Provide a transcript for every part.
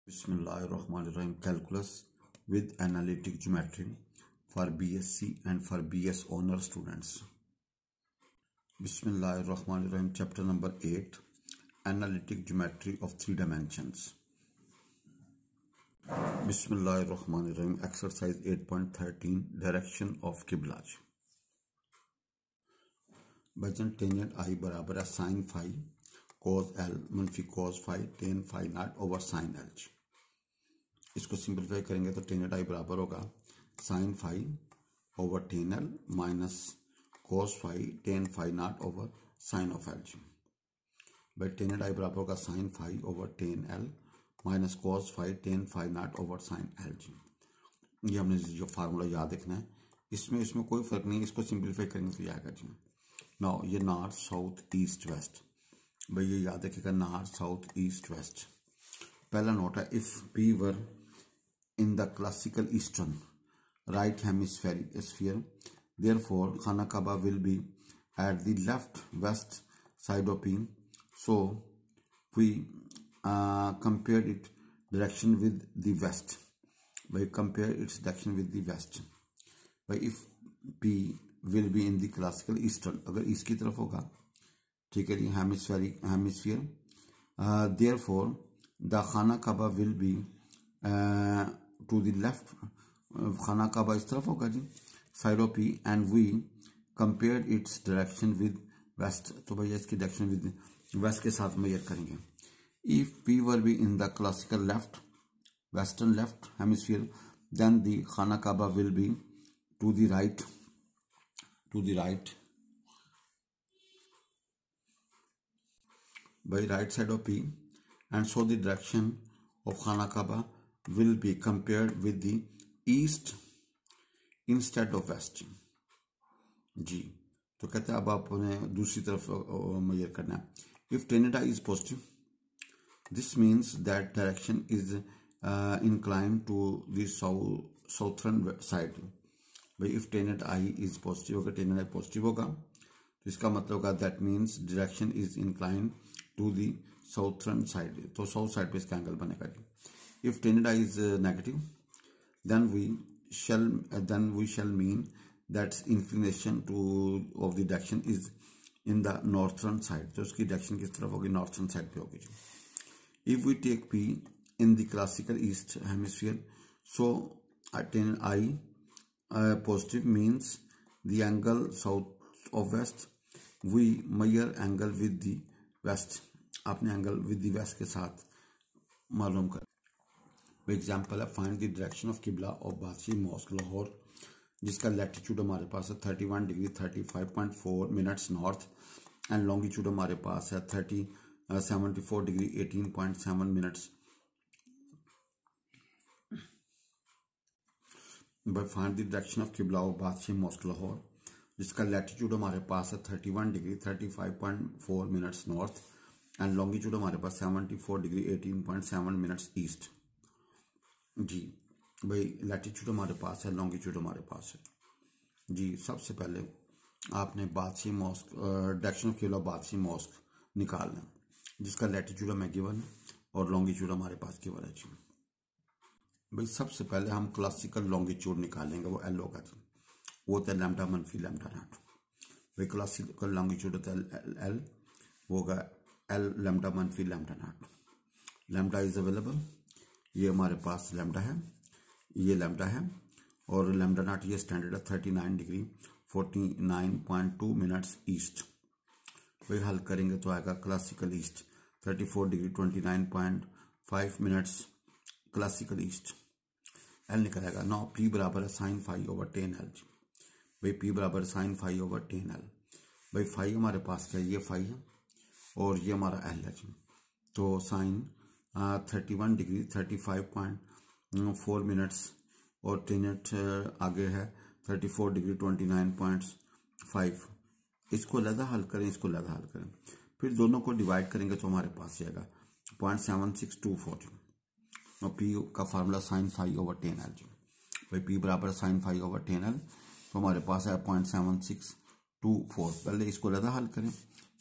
Bismillahirrahmanirrahim. Calculus with analytic geometry for BSc and for BS honor students. Bismillahirrahmanirrahim. Chapter number 8, analytic geometry of 3 dimensions. Bismillahirrahmanirrahim. Exercise 8.13, direction of Qibla. बचन tangent I बराबर है sine phi cos L मनफी cos phi tan phi naught over sine L. इसको simplify करेंगे तो tangent I बराबर होगा sine phi over tan L minus cos phi tan phi naught over sine of L. भाई tangent I बराबर होगा sine phi over tan L minus cos phi tan phi naught over sine L. ये हमने जो formula याद रखना है, इसमें कोई फर्क नहीं है, इसको सिंपलीफाई करेंगे तो ये आएगा जी। नाउ ये नॉर्थ साउथ ईस्ट वेस्ट, भाई ये याद रखिएगा नॉर्थ साउथ ईस्ट वेस्ट। पहला नोट है if P were in the classical eastern right hemisphere therefore Khana Kaaba will be at the left west side of P, so we compare it direction with the west. भाई compare its direction with the west. भाई if P will be in the classical eastern, अगर east की तरफ होगा, ठीक है जी, hemisphere therefore the Khana Kaaba will be to the left, Khana Kaaba इस तरफ होगा जी side of P, and we compare its direction with west. तो भैया इसकी डायरेक्शन विद वेस्ट के साथ मेजर करेंगे। If P were be in the classical left western left hemisphere then the Khana Kaaba will be to the right by right side of P, and so the direction of Khana Kaaba will be compared with the east instead of west जी। तो कहते हैं अब आपने दूसरी तरफ major करना है। if tangent I is positive, this means that direction is inclined to the southern side। भाई if tangent i is positive, अगर टेंजेंट आई पॉजिटिव होगा तो इसका मतलब होगा that means direction is incline to the southern side, तो south side पे इसका एंगल बनेगा जी। If tangent i is negative then we shall mean that inclination to of the direction is in the northern side, तो उसकी direction किस तरफ होगी, नॉर्थर्न साइड पे होगी जी। If we take P in the classical east hemisphere, so tangent i positive means the angle south of west, we measure angle with the west, आपने angle with the west के साथ मालूम कर। Example है find the direction of Qibla of Badshahi mask Lahore, जिसका latitude हमारे पास है 31 degree 35.4 minutes north, and longitude हमारे पास है 74 degree 18.7 minutes. Bye find the direction of Qibla of Badshahi mask Lahore, जिसका लैटिट्यूड हमारे पास है 31 degree 35.4 minutes north, and longitude हमारे पास 74 डिग्री 18.7 मिनट्स ईस्ट जी। भाई लैटिट्यूड हमारे पास है, लॉन्गिट्यूड हमारे पास है जी। सबसे पहले आपने बादशाही मॉस्क डायरेक्शन ऑफ किबला बादशाही मॉस्क निकालना है, जिसका लैटिट्यूड हमें गिवन है और लॉन्गिट्यूड हमारे पास गिवन है जी। भाई सबसे पहले हम क्लासिकल लॉन्गिट्यूड निकालेंगे, वो एल होगा जी, वो होता है लैम्डा मनफी लैम्डा नॉट। भाई क्लासिकल लॉन्गिट्यूड होता है एल, वो होगा एल लैम्डा मनफी lambda naught. Lambda is available, ये हमारे पास लैम्डा है, ये लैम्डा है, और लैम्डा नॉट ये स्टैंडर्ड है 39 डिग्री 49.2 मिनट्स ईस्ट। भाई हल करेंगे तो आएगा classical east 34 degree 29.5 minutes classical east. L निकलेगा। नाउ पी बराबर है sine phi over tan L. भाई पी बराबर sine phi over tan L. भाई फाई हमारे पास क्या है, ये फाई है और ये हमारा एल है जी। तो साइन 31 डिग्री 35.4 मिनट्स और टेंजेंट आगे है 34 डिग्री 29.5। इसको अलग हल करें, इसको अलग हल करें, फिर दोनों को डिवाइड करेंगे तो हमारे पास जाएगा 0.7624। और पी का formula sine phi over tan L जी। भाई पी बराबर sine phi over tan L, तो हमारे पास है 0.7624। पहले इसको लदा हल करें,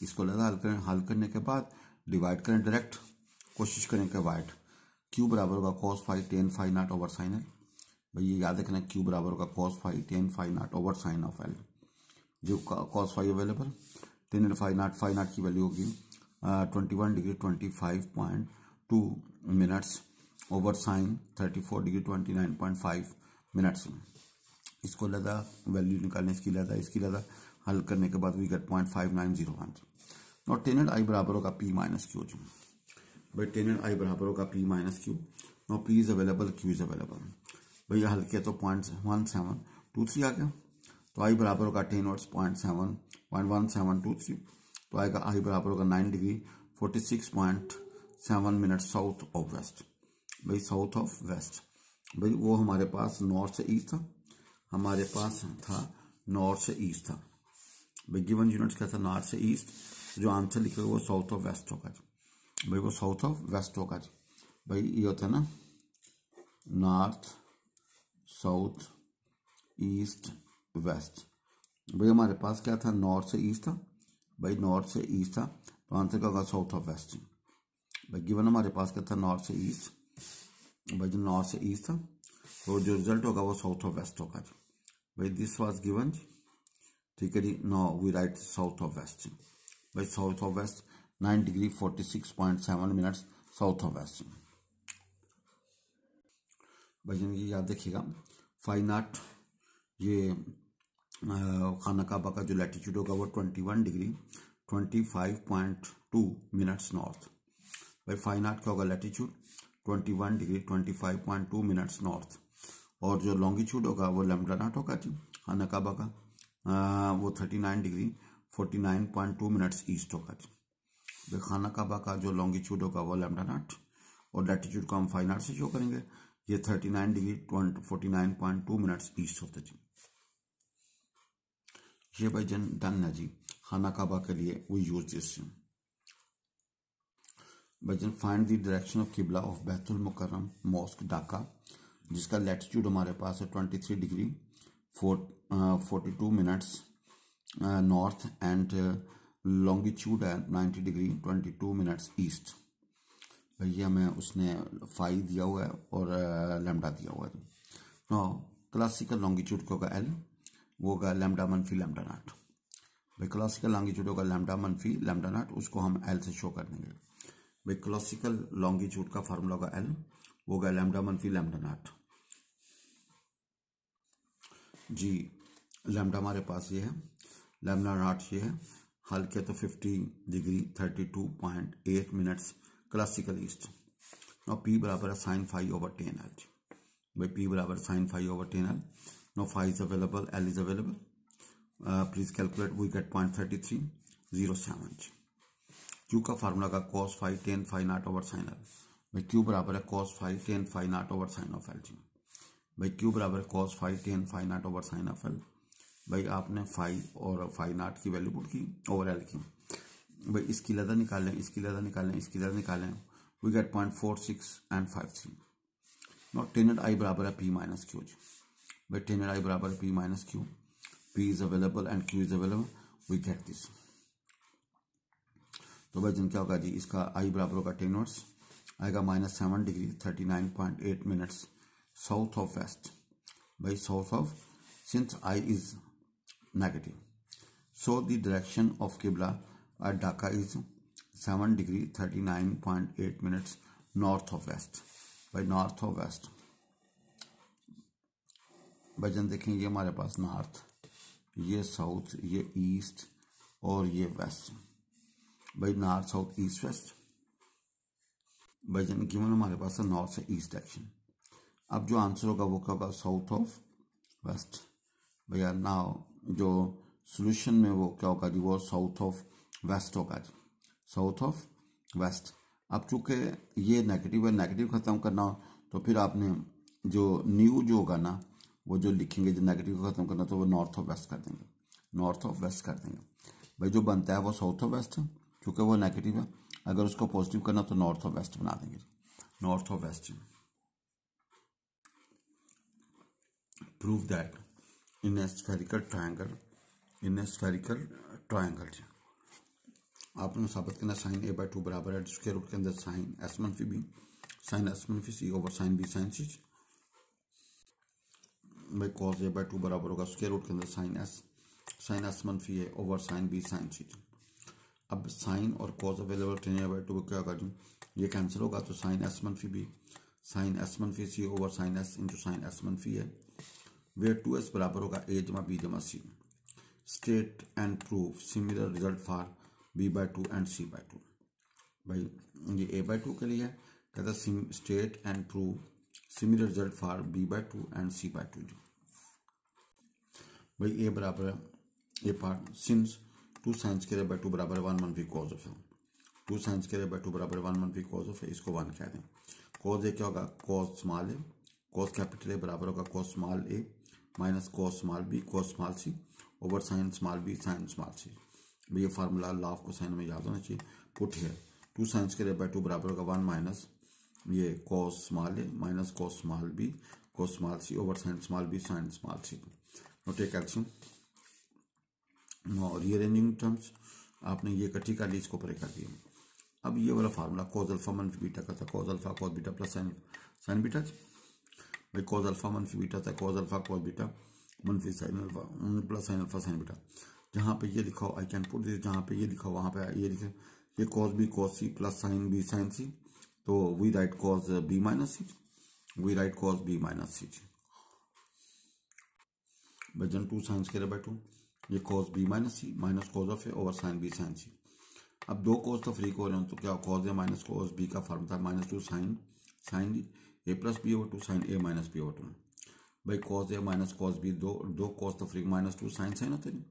इसको लदा हल करें, हल करने के बाद डिवाइड करें डायरेक्ट, कोशिश करें कि वाइड क्यू बराबर होगा cos phi tan phi naught over sine L. भाई ये याद रखना, क्यू बराबर होगा cos phi tan phi naught over sine of L. जो cos phi available, tan and phi naught की वैल्यू होगी 21 degree 25.2 minutes over sine 34 degree 29.5 minutes. इसको लगा वैल्यू निकालने, इसकी लगा हल करने के बाद वी गेट 0.5901। और टेन एंड आई बराबर होगा पी माइनस क्यू। भाई टेन एंड आई बराबर होगा P minus Q. Now P is available, Q is available. भैया हल किया तो 0.1723 आ गया। तो आई बराबर होगा 10 वर्ड्स 0.1723। तो आएगा आई बराबर होगा 9 degree 46.7 minute south of west. भाई साउथ ऑफ वेस्ट, भाई वो हमारे पास नॉर्थ से ईस्ट था, हमारे पास था नॉर्थ से ईस्ट था। भाई गिवन यूनिट्स क्या था, नॉर्थ से ईस्ट। जो आंसर लिखेगा वो साउथ ऑफ वेस्ट होगा जी। भाई वो साउथ ऑफ वेस्ट होगा जी। भाई ये होता है ना नॉर्थ साउथ ईस्ट वेस्ट। भाई हमारे पास क्या था, नॉर्थ से ईस्ट था। भाई नॉर्थ से ईस्ट था, तो आंसर क्या होगा साउथ ऑफ वेस्ट। भाई गिवन हमारे पास क्या था, नॉर्थ से ईस्ट। भाई जो नॉर्थ से ईस्ट था, तो जो रिजल्ट होगा वो साउथ ऑफ वेस्ट होगा जी। भाई दिस वाज गिवन जी, ठीक है जी। No we write south of west. भाई south of west 9 degree 46.7 minutes south of west. भाई ये याद रखिएगा, फाई नॉट ये खाना काबा का जो लैटिट्यूड होगा वो 21 डिग्री 25.2 मिनट्स नॉर्थ। भाई फाई नॉट क्या होगा, लैटिट्यूड 21 डिग्री 25.2 मिनट्स नॉर्थ। और जो लॉन्गिट्यूड होगा वो लैम्डा नॉट होगा जी खाना काबा का, वो 39 डिग्री 49.2 मिनट्स ईस्ट होगा जी। भाई खाना काबा का जो लॉन्गिट्यूड होगा वो लैम्डा नॉट, और लैटिट्यूड को हम फाई नॉट से शो करेंगे। ये 39 डिग्री 49.2 मिनट्स ईस्ट होता जी। ये भाई जन डन है जी। खाना काबा के लिए वी यूज दिस। भाई then find the direction of Qibla of Baitul Mukarram mosque Dhaka, जिसका लैटिट्यूड हमारे पास है 23 degree 42 minutes north and longitude है 90 डिग्री 22 मिनट्स ईस्ट। भैया हमें उसने फाई दिया हुआ है और लैम्डा दिया हुआ है। नो क्लासिकल लॉन्गिट्यूड क्या होगा एल, वो होगा लैम्डा मनफी लैम्डा नॉट। भाई क्लासिकल लॉन्गिट्यूड होगा लैम्डा मनफी लैम्डा नॉट, उसको हम एल से शो कर देंगे। भाई क्लासिकल लॉन्गिट्यूड का फार्मूला होगा एल, वो होगा लैम्डा मनफी लैम्डा नॉट जी। लैम्डा हमारे पास ये है, लैम्डा नॉट ये है। हल किया तो 50 degree 32.8 minutes classical east. Now P बराबर है साइन फाई ओवर 10 एल। भाई पी बराबर sine phi over 10 L. Now phi is available, L is available. Please calculate, we get 0.3307। Q का फार्मूला का cos phi 10 phi naught over sine L. भाई Q बराबर है cos phi 10 phi naught over sine of L जी। भाई Q बराबर है cos phi 10 phi naught over sine of L. भाई आपने फाई और फाई नॉट की वैल्यू पुट की ओवर एल की। भाई इसकी लदा निकालें, इसकी लदा निकालें, इसकी लदा निकालें, we get 0.46 and 53। Naught tan and I बराबर है पी माइनस क्यू जी। भाई टेन एंड आई बराबर है P minus Q. P is available and Q is available, we get this. तो भाई जन क्या होगा जी, इसका आई बराबर होगा 10 वर्ड्स आएगा -7 degree 39.8 minutes south of west. भाई south of, since i is negative, so the direction of किबला at Dhaka is 7 degree 39.8 minutes north of west. भाई नॉर्थ ऑफ वेस्ट, भजन देखेंगे ये हमारे पास नॉर्थ, ये साउथ, ये ईस्ट और ये वेस्ट। भाई नॉर्थ साउथ ईस्ट वेस्ट। भजन गिवन हमारे पास है नॉर्थ से ईस्ट डायरेक्शन। अब जो आंसर होगा वो क्या होगा, साउथ ऑफ वेस्ट। भैया नाउ जो सोल्यूशन में वो क्या होगा जी, वो साउथ ऑफ वेस्ट होगा जी, साउथ ऑफ वेस्ट। अब चूंकि ये नेगेटिव है, नेगेटिव खत्म करना हो तो फिर आपने जो न्यू जो होगा ना, वो जो लिखेंगे जो नेगेटिव को खत्म करना, तो वो नॉर्थ ऑफ वेस्ट कर देंगे, नॉर्थ ऑफ वेस्ट कर देंगे। भाई जो बनता है वो साउथ ऑफ वेस्ट है, क्योंकि वो नेगेटिव है। अगर उसको पॉजिटिव करना तो नॉर्थ ऑफ वेस्ट बना देंगे, north of west. Prove that in a spherical triangle, in a spherical triangle आपने साबित करना साइन a/2 बराबर है स्क्वायर रूट के अंदर साइन s-b साइन एस मनफी सी over sine B sine c भाई कॉस ए बाई टू बराबर होगा स्क्वायर रूट के अंदर साइन एस मनफी a over sine B sine c. अब साइन और cos available tan a by two क्या करूँ, ये कैंसिल होगा तो साइन एस मनफी बी साइन एस मनफी सी over sine S into sine S मनफी है, वेयर टू एस बराबर होगा ए जमा बी जमा c. State and prove similar result for b by two and c by two. भाई ये ए बाई टू के लिए है, कहता है state and prove similar result for b by two and c by two. भाई ए बराबर है a part since two sine square by two बराबर है 1 मनफी कॉस ऑफ है, two sine square by two बराबर 1 मनफी कॉस ऑफ है, इसको 1 कह दें। कॉस ए क्या होगा cos small a, cos capital A बराबर होगा cos small a minus cos small b cos small c over sine small b sine small c. भाई ये फार्मूला लॉ ऑफ कोसाइन में याद होना चाहिए। पुट है two sine square by two बराबर होगा 1 माइनस ये cos small a minus cos small b cos small c over sine small b sine small c. No take LCM और rearranging terms आपने ये इकट्ठी कर ली, इसको परे कर दिया। अब ये वाला फार्मूला कॉस अल्फा मनफी बीटा का था, cos alpha cos beta plus sign beta. भाई कॉस अल्फा मनफी बीटा था, कॉस अल्फा कॉस बीटा मनफी sine alpha plus sine alpha sign beta. जहाँ पे ये लिखा हो आई कैन पुट दिस, जहाँ पे ये लिखा हो वहाँ पे ये लिखे ये cos B cos c plus sine B sine c, तो we write cos b minus c, we write cos b minus c. वजन two sine square by two ये cos b minus c minus cos of a over sine B sine c. अब दो cos तो free को हो रहे हो तो क्या कॉस ए माइनस कॉस बी का formula minus two sine sine ए plus B over two sine ए माइनस बी ओवर टू। भाई कॉस ए माइनस कॉस बी दो कॉस तो फ्री माइनस टू साइन साइन होते हैं।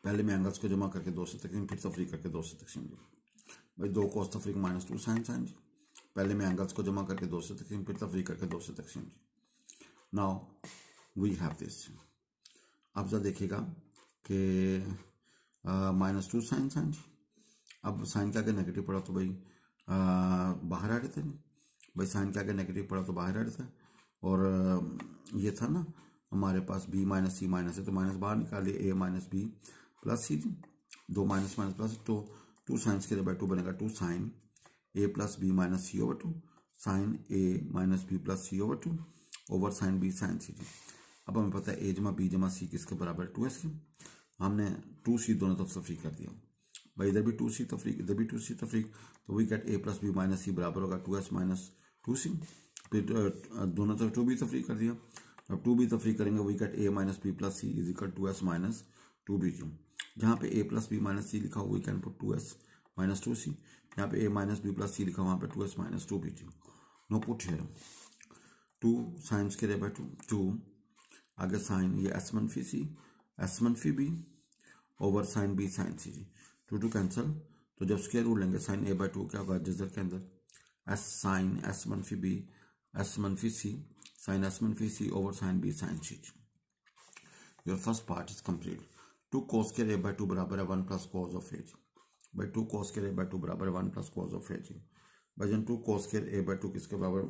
पहले मैं एंगल्स को जमा करके दो से तकसीम फिर तफरीक करके दो से तकसीम जी। भाई दो कॉस तफरीक माइनस टू साइन साइन जी, पहले मैं एंगल्स को जमा करके दो से तकसीम फिर तफरीक करके दो से तकसीम जी। Now we have this. अब जरा देखिएगा कि माइनस टू साइन साइन जी, अब साइन के आगे नेगेटिव पड़ा तो भाई बाहर आ रहे थे। भाई साइन के आगे नेगेटिव पड़ा तो बाहर आ रहे थे, और ये था ना हमारे पास बी माइनस सी माइनस है तो माइनस बाहर निकालिए a minus B plus c, दो माइनस माइनस प्लस, तो टू साइन के बाई टू बनेगा टू साइन ए plus B minus c over two sine ए minus B plus c over two over sine B sine c. अब हमें पता है ए जमा B जमा सी किसके बराबर है 2s के, हमने 2c दोनों तरफ तफरीक कर दिया। भाई इधर भी 2c तफरीक इधर भी 2c तफरीक, तो we get a plus B minus c बराबर होगा 2s माइनस 2c। फिर दोनों तरफ 2b तफरीक कर दिया, अब 2b तफरीक करेंगे we get A minus B plus C is equal 2s minus 2b। जहाँ पे A plus B minus C लिखा हुआ we can put 2s minus 2c, यहाँ पे ए माइनस बी प्लस सी लिखा वहाँ पे 2s minus 2b। Know put है 2 साइन स्क्वायर बाई 2 आगे साइन ये एस मनफी सी एस मनफी B over sine B sine c जी, टू टू कैंसिल, तो जब स्क्वायर रूट लेंगे साइन ए बाई टू क्या होगा जजर के अंदर एस साइन एस मनफी बी एस मनफी सी साइन एस मनफी सी over sine B sine c. Your first part is complete. 2 cos square A by two बराबर है 1 प्लस कॉस ऑफ ए जी। भाई 2 cos square A by two बराबर है 1 plus cos of ए जी। भाई 2 cos square A by two किसके बराबर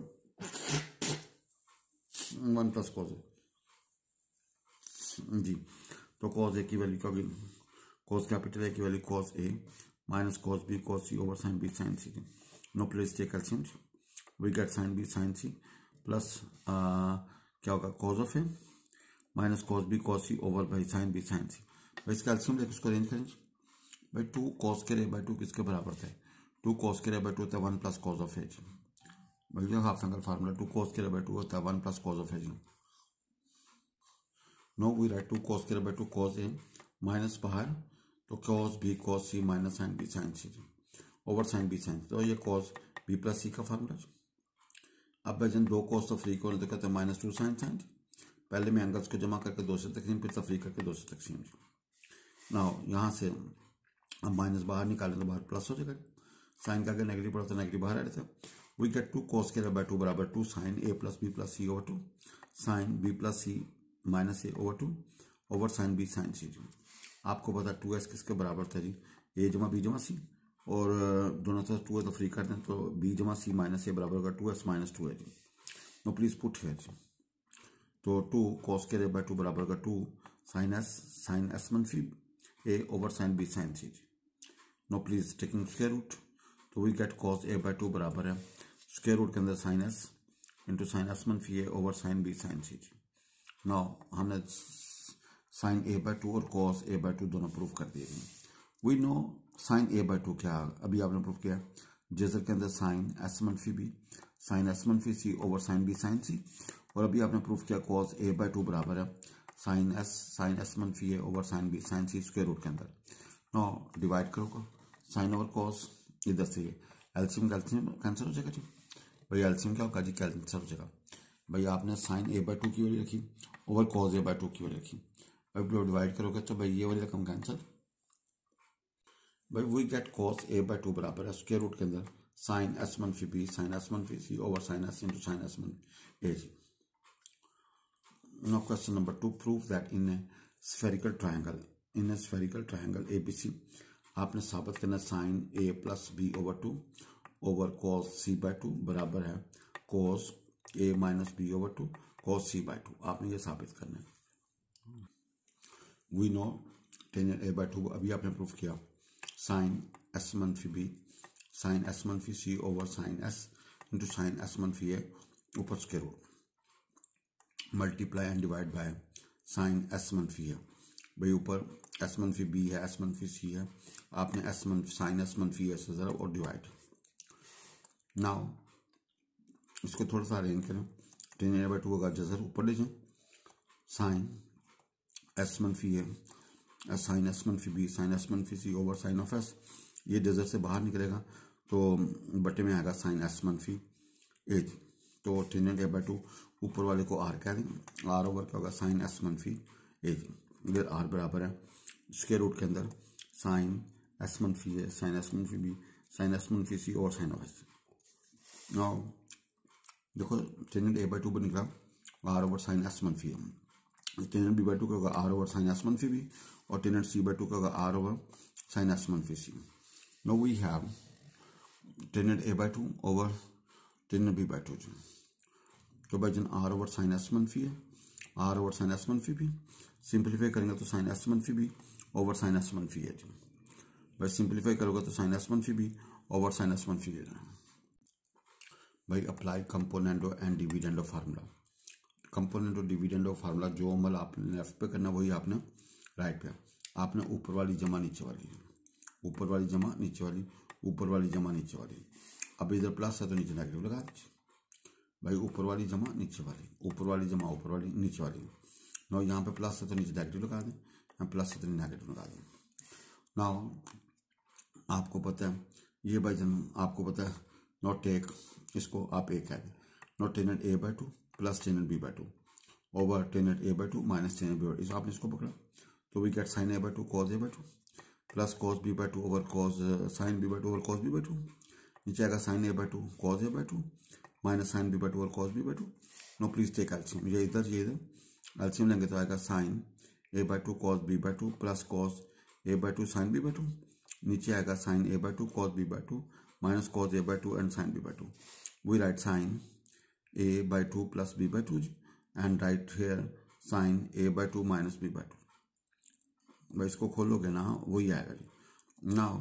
1 प्लस कॉस जी, तो कॉस ए की वैल्यू क्या होगी कॉस कैपिटल ए की value cos A minus cos B cos c over sine B sine c. No place take LCM, we get sine B sine c plus क्या होगा cos of a minus cos B cos c over by sine B sine c. भाई इसका एल्सियम लेकर उसको arrange करेंगे। भाई 2 cos square A by two किसके बराबर था 2 cos square A by two होता है 1 प्लस कॉस ऑफ ए जी। भाई half angle formula 2 cos square A by two होता है 1 प्लस कॉस ऑफ ए जी। No we write 2 cos square by two cos A minus बाहर तो cos B cos C minus sine B sine C over sine B sine, तो ये cos B plus सी का formula. अब भाईजान 2 cos तो free को तो कहते हैं माइनस 2 साइन साइन, पहले मैं एंगल्स को जमा करके 2 से तकसीम फिर तफरी करके 2 से तकसीम। ना यहाँ से अब माइनस बाहर निकालें तो बाहर प्लस हो जाएगा, साइन का अगर नेगेटिव पड़ा तो नेगेटिव बाहर आ रहे थे। We get 2 cos square by two बराबर 2 sine A plus b plus c over 2 sine b plus c minus a over 2 over sine B sine c जी। आपको पता 2s किसके बराबर था जी ए जमा बी जमा सी, और दोनों तरफ 2 है तो फ्री कर दें तो बी जमा सी माइनस ए बराबर होगा 2s माइनस 2 है जी। नो प्लीज पुट है जी, तो 2 cos स्क्वायर बाई टू बराबर होगा 2 साइन एस मनफी a over sine B sine c जी। No please taking square root, तो we get cos a by two बराबर है स्क्वायर रूट के अंदर sine S into sine S मनफी a over sine B sine c. Now हमने sine A by two और cos A by two दोनों proof कर दिए गए। We know sine A by two क्या अभी आपने प्रूफ किया, जेजर के अंदर साइन एस मनफी बी साइन एस मनफी सी ओवर साइन बी साइन सी, और अभी आपने प्रूफ किया कॉस ए बाय टू बराबर है साइन एस मनफी a over sine B sine C square root के अंदर। नाउ डिवाइड करो साइन ओवर कॉस, इधर से एलसीएम कैंसिल हो जाएगा जी। भाई एलसीएम क्या होगा जी, कैंसिल हो जाएगा। भाई आपने साइन ए बाय टू की वैल्यू रखी over cos A by to की वैल्यू रखी, भाई डिवाइड करोगे तो भाई ये वाली रकम कैंसिल। भाई we get cos A by two बराबर है स्क्वायर रूट के अंदर साइन एस मनफी बी साइन एस मनफी सी over sine S into sine s मन a ji. Now question number 2, prove that in a spherical triangle ABC आपने साबित करना sine A plus B over two over cos C by two बराबर है cos A minus B over two cos C by two. आपने ये साबित करना है। We know tangent A by two अभी आपने प्रूफ किया साइन एस मनफी बी साइन एस मनफी सी over sine S into sine S मनफी ए ऊपर square root multiply and divide by sine S मनफी है। भाई ऊपर एस मनफी बी है एस मनफी सी है, आपने एस मनफी साइन एस मनफी है से जरा और डिवाइड। नाउ इसको थोड़ा सा अरेंज करें, टेन ए बाय टू का जजर ऊपर ले जाए साइन एस मनफी है साइन एस मनफी बी साइन एस मनफी सी ओवर साइन ऑफ एस, ये जजर से बाहर निकलेगा तो बटे में आएगा साइन एस मनफी ए। तो टेन ए बाय टू ऊपर वाले को आर कह देंगे, आर ओवर क्या होगा साइन एस मनफी ए। इधर आर बराबर है स्क्वायर रूट के अंदर साइन एस मनफी है साइन एस मनफी बी साइन एस मनफी सी और साइन ऑफ एस। नाउ देखो टेन ए बाय टू पर निकला आर ओवर साइन एस मनफी है, टेन बी बाय टू का होगा आर ओवर साइन एस मनफी बी और टेन सी बाय टू का होगा आर ओवर साइन एस मनफी c. Now we have tan a by two over tan b by two. तो भाई जन आर ओवर साइन एस मनफी है आर ओवर साइन एस मनफी भी सिंप्लीफाई करेंगे तो साइन एस मनफी भी ओवर साइन एस मनफी है जी। भाई सिंप्लीफाई करोगे तो साइन एस मनफी भी ओवर साइन एस मनफी है। भाई apply कंपोनेंटो and dividendo formula, कंपोनेंटो dividendo formula जो अमल आपने लेफ्ट पे करना वही आपने राइट पे, आपने ऊपर वाली जमा नीचे वाली ऊपर वाली जमा नीचे वाली ऊपर वाली जमा नीचे वाली। अब इधर प्लस है तो नीचे नेगेटिव लगा दीजिए। भाई ऊपर वाली जमा नीचे वाली ऊपर वाली जमा ऊपर वाली नीचे वाली। नाउ यहाँ पे प्लस है तो नीचे नेगेटिव लगा दें, यहाँ प्लस है तो नेगेटिव लगा दें। नाउ आपको पता है ये भाई जन आपको पता है नॉट टेक, इसको आप ए कह दें not tan A by two plus tan B by two over Tenet A by two minus tan B by two. आपने इसको पकड़ा तो we get sine A by two cos A by two plus cos B by two over cos sine B by two over cos B by two. नीचे आएगा sine A by two cos A by two minus sine B by two और cos B by two. Now please take LCM, ये इधर LCM लेंगे तो आएगा sine A by two cos B by two plus cos A by two sine B by two. नीचे आएगा sine A by two cos B by two minus cos A by two and sine B by two. We write sine A by two plus B by two and write here sine A by two minus B by two. भाई इसको खोलोगे ना वही आएगा जी। Now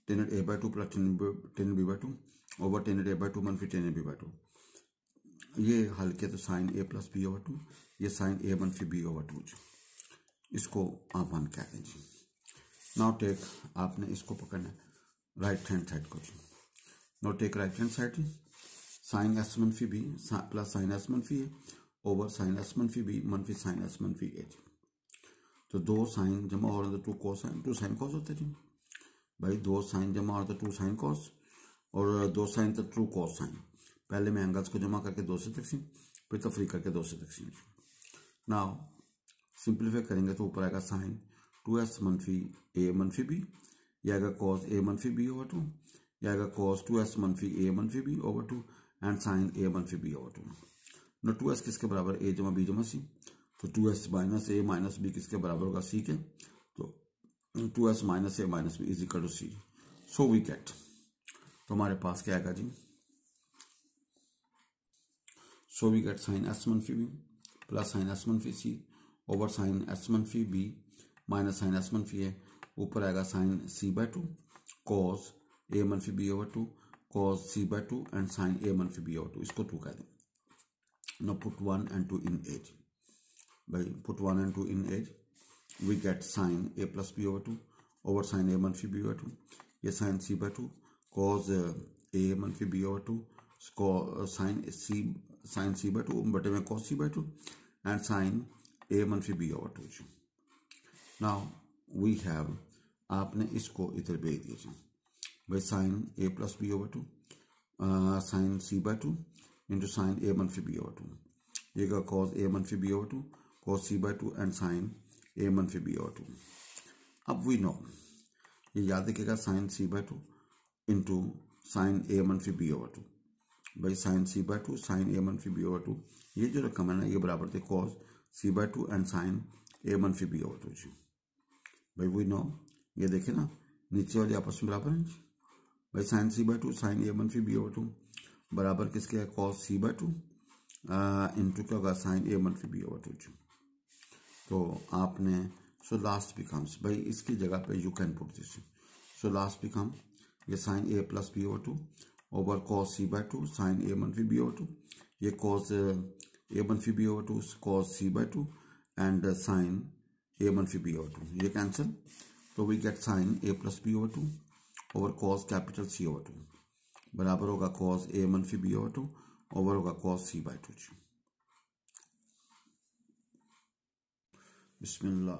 tangent A by two plus tan b by two over Tenet A by two मनफी tangent B by two. ये हल किया तो साइन ए प्लस बी ओवर टू, ये साइन ए मनफी बी ओवर टू, इसको आप वन कह दें जी। नाउ टेक आपने इसको पकड़ना है राइट हैंड साइड को जी। Now take right hand side sine S मनफी बी प्लस साइन एस मनफी ए ओवर साइन एस मनफी बी मनफी साइन एस मनफी ए। तो दो साइन जमा हो रहा था टू साइन कॉस होते जी। भाई दो साइन जमा हो रहा था टू साइन कॉस और दो साइन तो ट्रू कॉस साइन। पहले मैं एंगल्स को जमा करके दो से तकसीम फिर तफरी करके दो से तकसीम। नाउ सिंप्लीफाई करेंगे तो ऊपर आएगा साइन टू एस मनफी ए मनफी बी, यह आएगा कॉस ए मनफी बी ओवर टू, यह आएगा कॉस टू एस मनफी ए मनफी B over two and sine ए मनफी बी ओवर टू। ना टू एस किसके बराबर ए जमा बी जमा सी, तो two S minus A minus B किसके बराबर होगा सी के, तो two S minus A minus B is equal to C. So we get, तो हमारे पास क्या आएगा जी, so we get sine S मनफी बी प्लस साइन एस मनफी सी ओवर साइन एस मनफी बी माइनस साइन एस मनफी ए, ऊपर आएगा sine c by two cos a मनफी B over two cos c by 2 and sin a मनफी b over 2, इसको 2 कह दें. Now put 1 and 2 in edge. By put 1 and 2 in edge, we get sin a plus b over 2 over sin a मनफी b over 2. ये sin c by 2 cos a मनफी b over 2 sin c by 2 बटे में cos c by 2 and sin a मनफी b over 2. Now we have, आपने इसको इधर भेज दीजिए भाई sin a plus b over 2 sin c by 2 into sin a मनफी b over 2. ये का cos a मनफी b over 2 cos c by 2 and sin a मनफी b over 2. अब we know, ये याद रखिएगा sin c by 2 into sin a मनफी b over 2 भाई sin c by 2 sin a मनफी b over 2. ये जो रकम है ना ये बराबर थे cos c by 2 and sin a मनफी b over 2. भाई we know, ये देखे ना नीचे वाले आपस में बराबर हैं भाई sin c by 2 sin a मनफी b over 2 बराबर किसके है cos c by 2 इंटू क्या होगा sin a मनफी b over 2. तो आपने so last becomes, भाई इसकी जगह पे you can put this, so last become ये sin a plus b over 2 over cos c by 2 sin a मनफी b over 2, ये cos a मनफी b over 2 cos c by 2 and sin a मनफी b over 2. ये cancel, तो we get sin a plus b over 2 over cos capital C over 2 बराबर होगा cos a मनफी b over 2 over होगा cos c by 2. Bismillah.